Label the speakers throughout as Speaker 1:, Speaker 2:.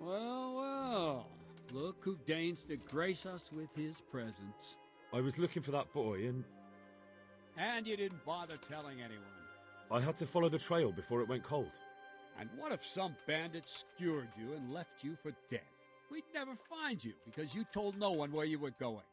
Speaker 1: Well, well. Look who deigns to grace us with his presence.
Speaker 2: I was looking for that boy and
Speaker 1: And you didn't bother telling anyone.
Speaker 2: I had to follow the trail before it went cold.
Speaker 1: And what if some bandit skewered you and left you for dead? We'd never find you because you told no one where you were going.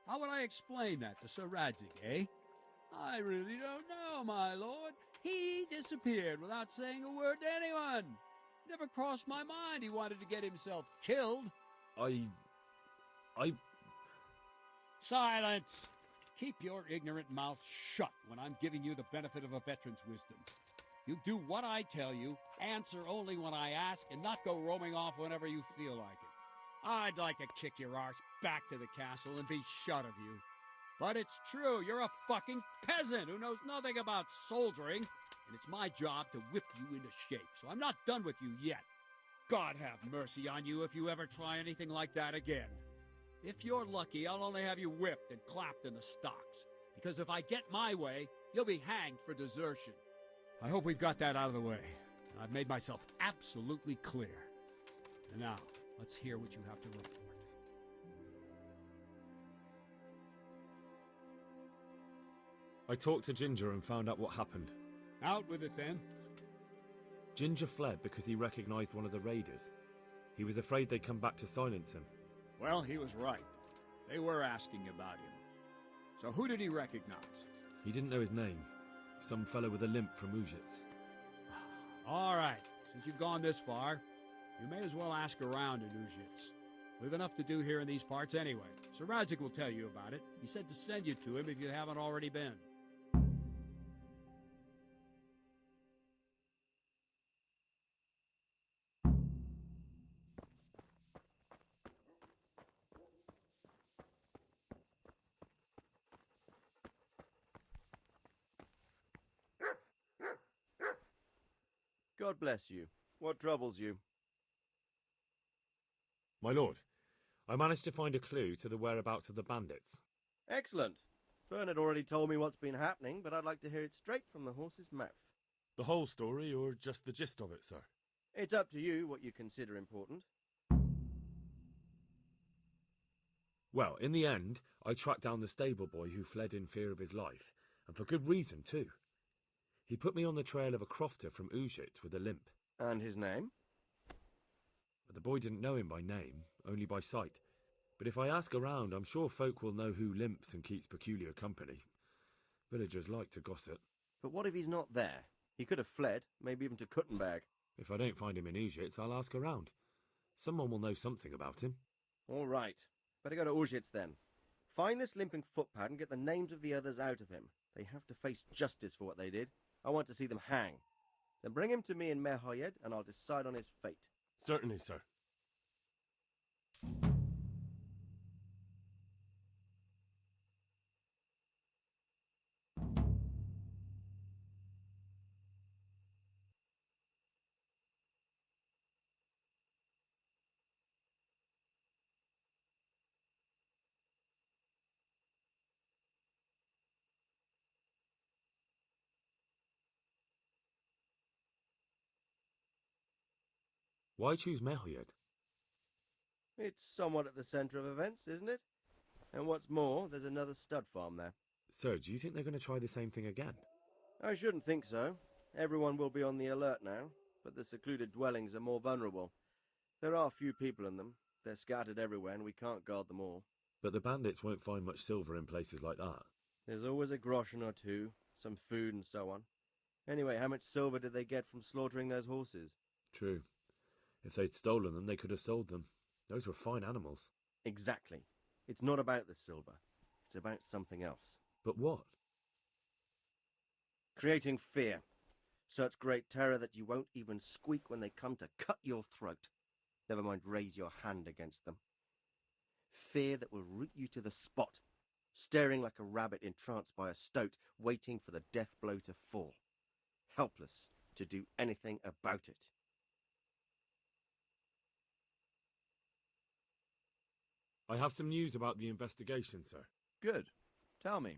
Speaker 1: How would I explain that to Sir Radzig, eh? I really don't know, my lord. He disappeared without saying a word to anyone. Never crossed my mind he wanted to get himself killed.
Speaker 2: I...
Speaker 1: Silence! Keep your ignorant mouth shut when I'm giving you the benefit of a veteran's wisdom. You do what I tell you, answer only when I ask, and not go roaming off whenever you feel like it. I'd like to kick your arse back to the castle and be shut of you. But it's true, you're a fucking peasant who knows nothing about soldiering, and it's my job to whip you into shape, so I'm not done with you yet. God have mercy on you if you ever try anything like that again. If you're lucky, I'll only have you whipped and clapped in the stocks, because if I get my way, you'll be hanged for desertion. I hope we've got that out of the way. I've made myself absolutely clear. And now, let's hear what you have to report.
Speaker 2: I talked to Ginger and found out what happened.
Speaker 1: Out with it, then.
Speaker 2: Ginger fled because he recognized one of the raiders. He was afraid they'd come back to silence him.
Speaker 1: Well, he was right. They were asking about him. So who did he recognize?
Speaker 2: He didn't know his name. Some fellow with a limp from Ujits.
Speaker 1: All right. Since you've gone this far, you may as well ask around in Ujits. We've enough to do here in these parts anyway. Sir Radzig will tell you about it. He said to send you to him if you haven't already been.
Speaker 3: God bless you. What troubles you?
Speaker 2: My lord, I managed to find a clue to the whereabouts of the bandits.
Speaker 3: Excellent. Bernard already told me what's been happening, but I'd like to hear it straight from the horse's mouth.
Speaker 2: The whole story, or just the gist of it, sir?
Speaker 3: It's up to you what you consider important.
Speaker 2: Well, in the end, I tracked down the stable boy who fled in fear of his life, and for good reason, too. He put me on the trail of a crofter from Ujit with a limp.
Speaker 3: And his name?
Speaker 2: But the boy didn't know him by name, only by sight. But if I ask around, I'm sure folk will know who limps and keeps peculiar company. Villagers like to gossip.
Speaker 3: But what if he's not there? He could have fled, maybe even to Kuttenberg.
Speaker 2: If I don't find him in Ujits, I'll ask around. Someone will know something about him.
Speaker 3: All right. Better go to Ujits then. Find this limping footpad and get the names of the others out of him. They have to face justice for what they did. I want to see them hang. Then bring him to me in Merhoyed, and I'll decide on his fate.
Speaker 2: Certainly, sir. Why choose Merhoyed?
Speaker 3: It's somewhat at the centre of events, isn't it? And what's more, there's another stud farm there.
Speaker 2: Sir, do you think they're going to try the same thing again?
Speaker 3: I shouldn't think so. Everyone will be on the alert now, but the secluded dwellings are more vulnerable. There are few people in them. They're scattered everywhere and we can't guard them all.
Speaker 2: But the bandits won't find much silver in places like that.
Speaker 3: There's always a groschen or two, some food and so on. Anyway, how much silver did they get from slaughtering those horses?
Speaker 2: True. If they'd stolen them, they could have sold them. Those were fine animals.
Speaker 3: Exactly. It's not about the silver. It's about something else.
Speaker 2: But what?
Speaker 3: Creating fear. Such great terror that you won't even squeak when they come to cut your throat. Never mind raise your hand against them. Fear that will root you to the spot, staring like a rabbit entranced by a stoat, waiting for the death blow to fall. Helpless to do anything about it.
Speaker 2: I have some news about the investigation, sir.
Speaker 4: Good. Tell me.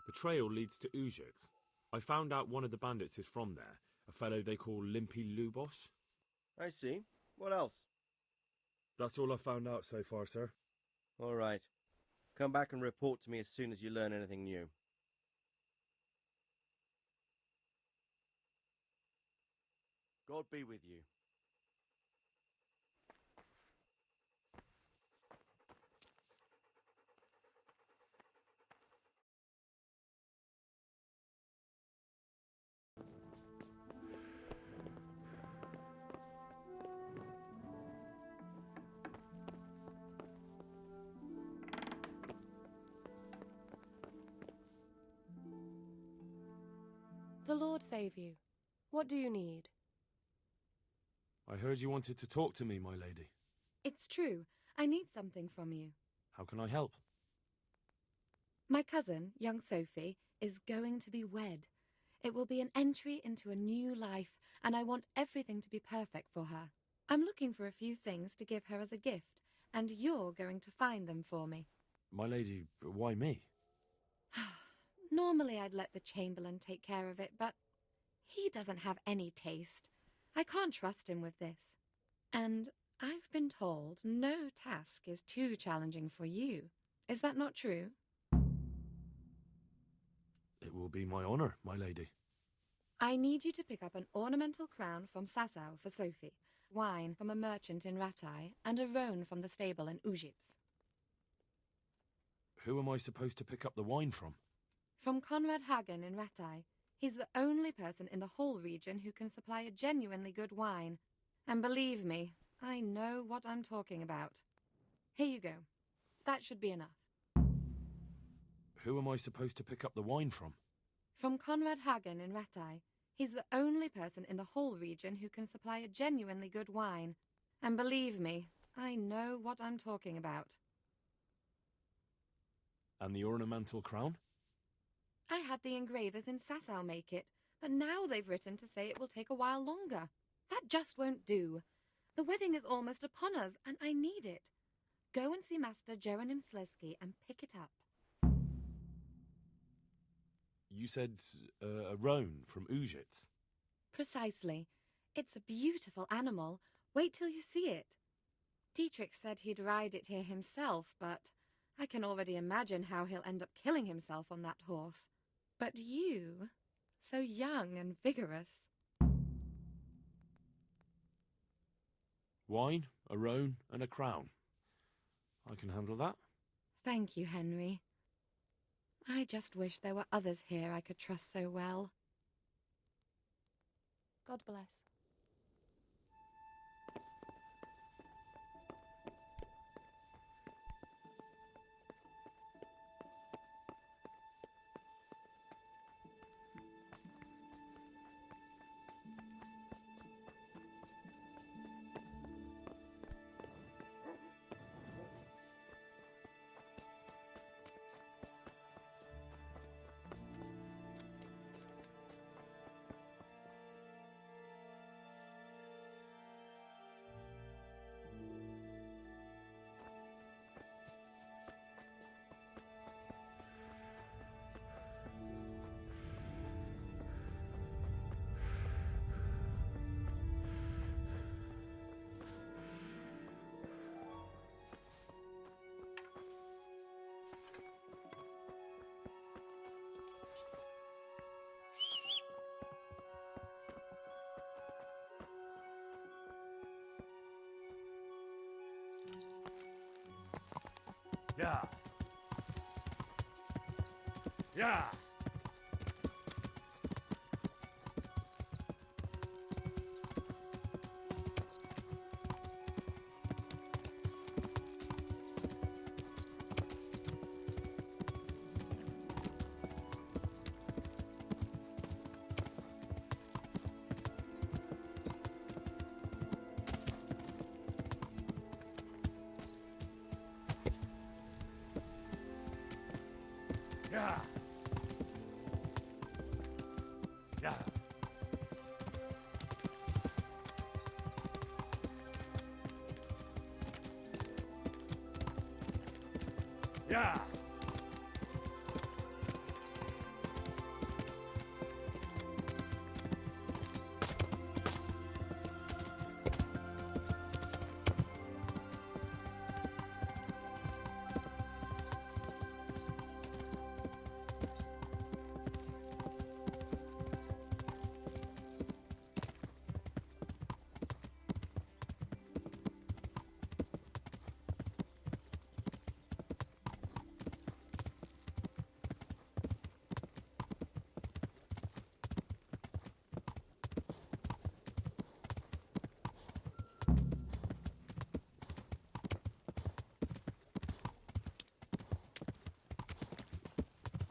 Speaker 2: The trail leads to Ujits. I found out one of the bandits is from there, a fellow they call Limpy Lubos.
Speaker 3: I see. What else?
Speaker 2: That's all I've found out so far, sir.
Speaker 3: All right. Come back and report to me as soon as you learn anything new. God be with you.
Speaker 5: The Lord save you. What do you need?
Speaker 2: I heard you wanted to talk to me, my lady.
Speaker 5: It's true. I need something from you.
Speaker 2: How can I help?
Speaker 5: My cousin, young Sophie, is going to be wed. It will be an entry into a new life, and I want everything to be perfect for her. I'm looking for a few things to give her as a gift, and you're going to find them for me.
Speaker 2: My lady, why me?
Speaker 5: Normally I'd let the Chamberlain take care of it, but he doesn't have any taste. I can't trust him with this. And I've been told no task is too challenging for you. Is that not true?
Speaker 2: It will be my honour, my lady.
Speaker 5: I need you to pick up an ornamental crown from Sasau for Sophie, wine from a merchant in Ratai, and a roan from the stable in Ujits.
Speaker 2: Who am I supposed to pick up the wine from?
Speaker 5: From Conrad Hagen in Ratai. He's the only person in the whole region who can supply a genuinely good wine. And believe me, I know what I'm talking about. Here you go. That should be enough.
Speaker 2: Who am I supposed to pick up the wine from?
Speaker 5: From Conrad Hagen in Ratai. He's the only person in the whole region who can supply a genuinely good wine. And believe me, I know what I'm talking about.
Speaker 2: And the ornamental crown?
Speaker 5: I had the engravers in Sasau make it, but now they've written to say it will take a while longer. That just won't do. The wedding is almost upon us, and I need it. Go and see Master Jeronim Slesky and pick it up.
Speaker 2: You said a roan from Ujits.
Speaker 5: Precisely. It's a beautiful animal. Wait till you see it. Dietrich said he'd ride it here himself, but I can already imagine how he'll end up killing himself on that horse. But you, so young and vigorous.
Speaker 2: Wine, a roan, and a crown. I can handle that.
Speaker 5: Thank you, Henry. I just wish there were others here I could trust so well. God bless.
Speaker 2: Yeah. Yeah. Yeah. Yeah. Yeah.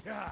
Speaker 1: Yeah.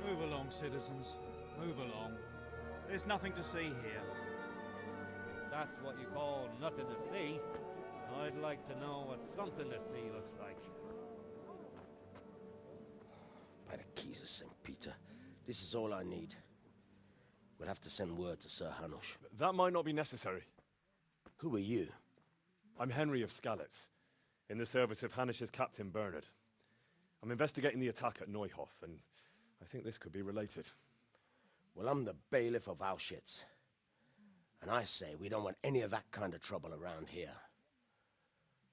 Speaker 6: Move along, citizens. Move along. There's nothing to see here.
Speaker 7: That's what you call nothing to see.
Speaker 6: I'd like to know what something to see looks like.
Speaker 7: By the keys of St. Peter, this is all I need. We'll have to send word to Sir Hanush.
Speaker 2: That might not be necessary.
Speaker 7: Who are you?
Speaker 2: I'm Henry of Skalitz, in the service of Hanush's Captain Bernard. I'm investigating the attack at Neuhof, and I think this could be related.
Speaker 7: Well, I'm the bailiff of Auschwitz. And I say we don't want any of that kind of trouble around here.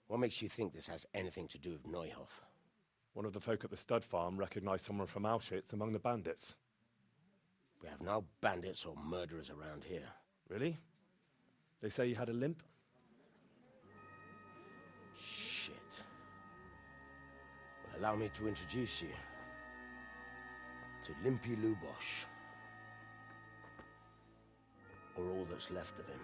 Speaker 7: What makes you think this has anything to do with Neuhof?
Speaker 2: One of the folk at the stud farm recognized someone from Auschwitz among the bandits.
Speaker 7: We have no bandits or murderers around here.
Speaker 2: Really? They say he had a limp?
Speaker 7: Shit. Well, allow me to introduce you to Limpy Lubosh. Or all that's left of him.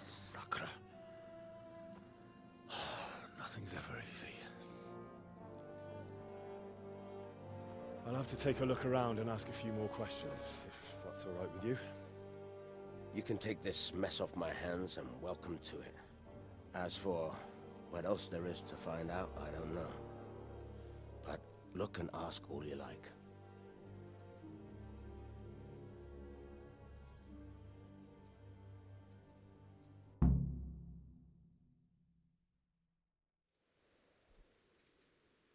Speaker 2: Sakra. Nothing's ever easy. I'll have to take a look around and ask a few more questions, if that's all right with you.
Speaker 7: You can take this mess off my hands and welcome to it. As for what else there is to find out, I don't know. But look and ask all you like.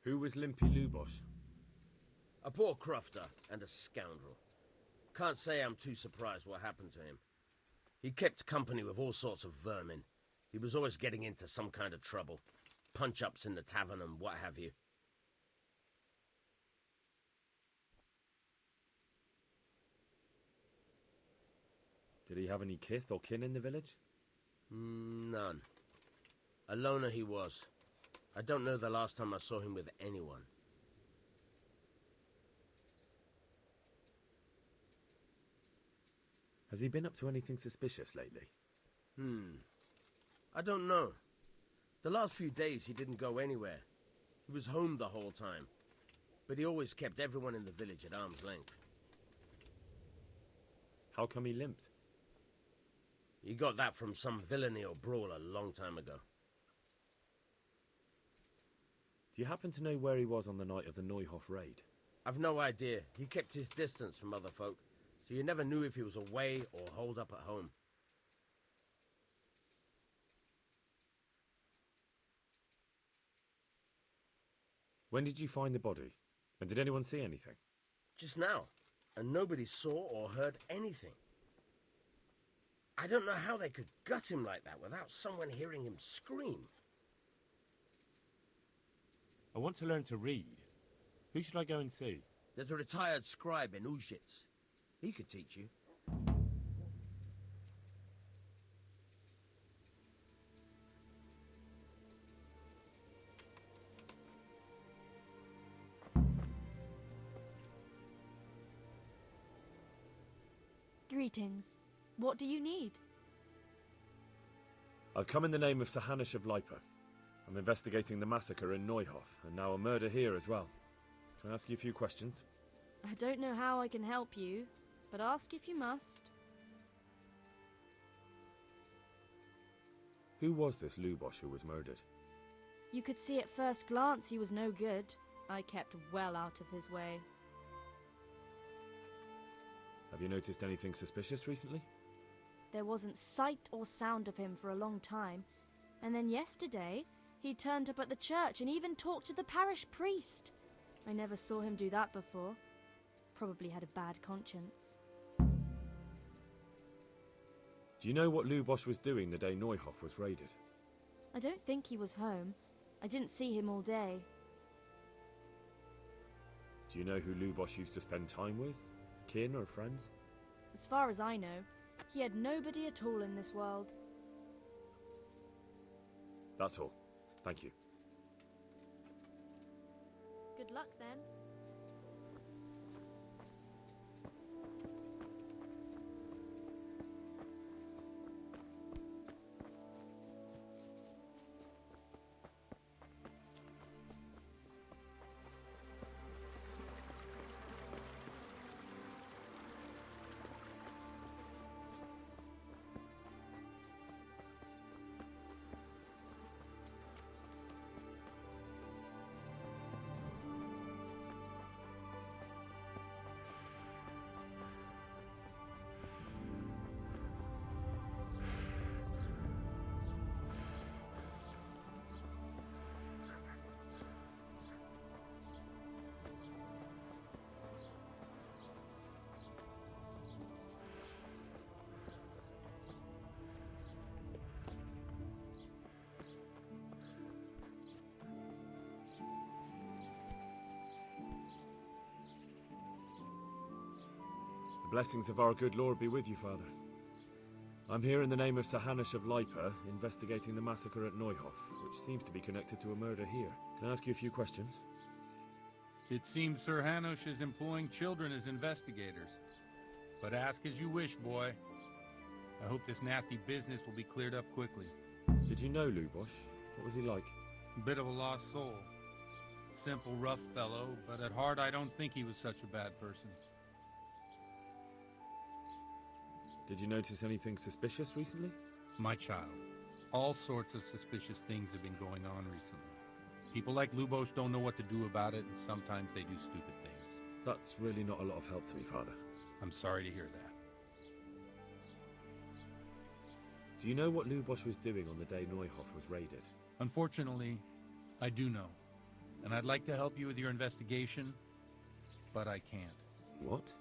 Speaker 2: Who was Limpy Lubosh?
Speaker 7: A poor crofter and a scoundrel. Can't say I'm too surprised what happened to him. He kept company with all sorts of vermin. He was always getting into some kind of trouble. Punch-ups in the tavern and what have you.
Speaker 2: Did he have any kith or kin in the village?
Speaker 7: None. A loner he was. I don't know the last time I saw him with anyone.
Speaker 2: Has he been up to anything suspicious lately?
Speaker 7: I don't know. The last few days he didn't go anywhere. He was home the whole time. But he always kept everyone in the village at arm's length.
Speaker 2: How come he limped?
Speaker 7: He got that from some villainy or brawl a long time ago.
Speaker 2: Do you happen to know where he was on the night of the Neuhof raid?
Speaker 7: I've no idea. He kept his distance from other folk, so you never knew if he was away or holed up at home.
Speaker 2: When did you find the body? And did anyone see anything?
Speaker 7: Just now, and nobody saw or heard anything. I don't know how they could gut him like that without someone hearing him scream.
Speaker 8: I want to learn to read. Who should I go and see?
Speaker 7: There's a retired scribe in Ujits. He could teach you.
Speaker 9: Greetings. What do you need?
Speaker 2: I've come in the name of Sir Hanush of Lipa. I'm investigating the massacre in Neuhof, and now a murder here as well. Can I ask you a few questions?
Speaker 9: I don't know how I can help you, but ask if you must.
Speaker 2: Who was this Lubosh who was murdered?
Speaker 9: You could see at first glance he was no good. I kept well out of his way.
Speaker 2: Have you noticed anything suspicious recently?
Speaker 9: There wasn't sight or sound of him for a long time, and then yesterday he turned up at the church and even talked to the parish priest. I never saw him do that before. Probably had a bad conscience.
Speaker 2: Do you know what Lubosh was doing the day Neuhof was raided?
Speaker 9: I don't think he was home. I didn't see him all day.
Speaker 2: Do you know who Lubosh used to spend time with? Kin or friends?
Speaker 9: As far as I know, he had nobody at all in this world.
Speaker 2: That's all. Thank you.
Speaker 9: Good luck then.
Speaker 2: The blessings of our good Lord be with you, Father. I'm here in the name of Sir Hanush of Lipa, investigating the massacre at Neuhof, which seems to be connected to a murder here. Can I ask you a few questions?
Speaker 10: It seems Sir Hanush is employing children as investigators. But ask as you wish, boy. I hope this nasty business will be cleared up quickly.
Speaker 2: Did you know Lubosh? What was he like?
Speaker 10: Bit of a lost soul. Simple, rough fellow, but at heart I don't think he was such a bad person.
Speaker 2: Did you notice anything suspicious recently?
Speaker 10: My child, all sorts of suspicious things have been going on recently. People like Lubosh don't know what to do about it, and sometimes they do stupid things.
Speaker 2: That's really not a lot of help to me, Father.
Speaker 10: I'm sorry to hear that.
Speaker 2: Do you know what Lubosh was doing on the day Neuhof was raided?
Speaker 10: Unfortunately, I do know. And I'd like to help you with your investigation, but I can't.
Speaker 2: What?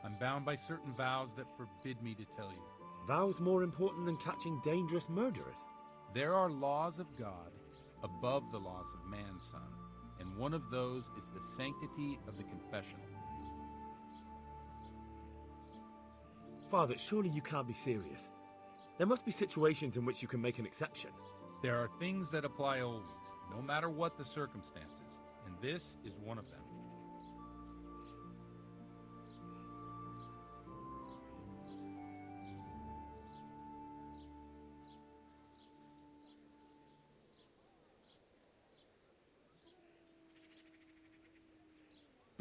Speaker 10: I'm bound by certain vows that forbid me to tell you.
Speaker 2: Vows more important than catching dangerous murderers?
Speaker 10: There are laws of God above the laws of man's son, and one of those is the sanctity of the confessional.
Speaker 2: Father, surely you can't be serious. There must be situations in which you can make an exception.
Speaker 10: There are things that apply always, no matter what the circumstances, and this is one of them.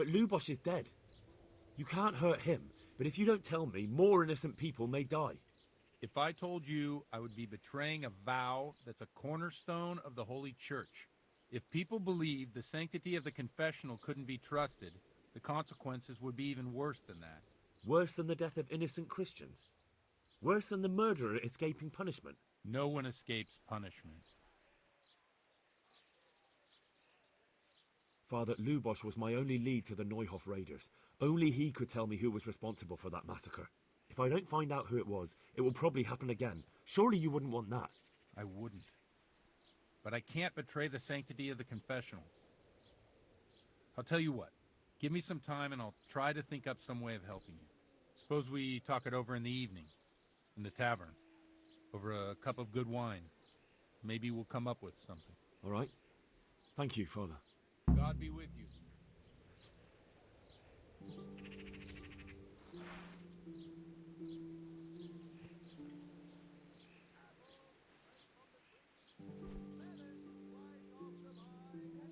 Speaker 2: But Lubosh is dead. You can't hurt him, but if you don't tell me, more innocent people may die.
Speaker 10: If I told you, I would be betraying a vow that's a cornerstone of the Holy Church. If people believed the sanctity of the confessional couldn't be trusted, the consequences would be even worse than that.
Speaker 2: Worse than the death of innocent Christians? Worse than the murderer escaping punishment?
Speaker 10: No one escapes punishment.
Speaker 2: Father, Lubosh was my only lead to the Neuhof raiders. Only he could tell me who was responsible for that massacre. If I don't find out who it was, it will probably happen again. Surely you wouldn't want that.
Speaker 10: I wouldn't. But I can't betray the sanctity of the confessional. I'll tell you what. Give me some time and I'll try to think up some way of helping you. Suppose we talk it over in the evening, in the tavern, over a cup of good wine. Maybe we'll come up with something.
Speaker 2: All right. Thank you, Father.
Speaker 10: God be with you.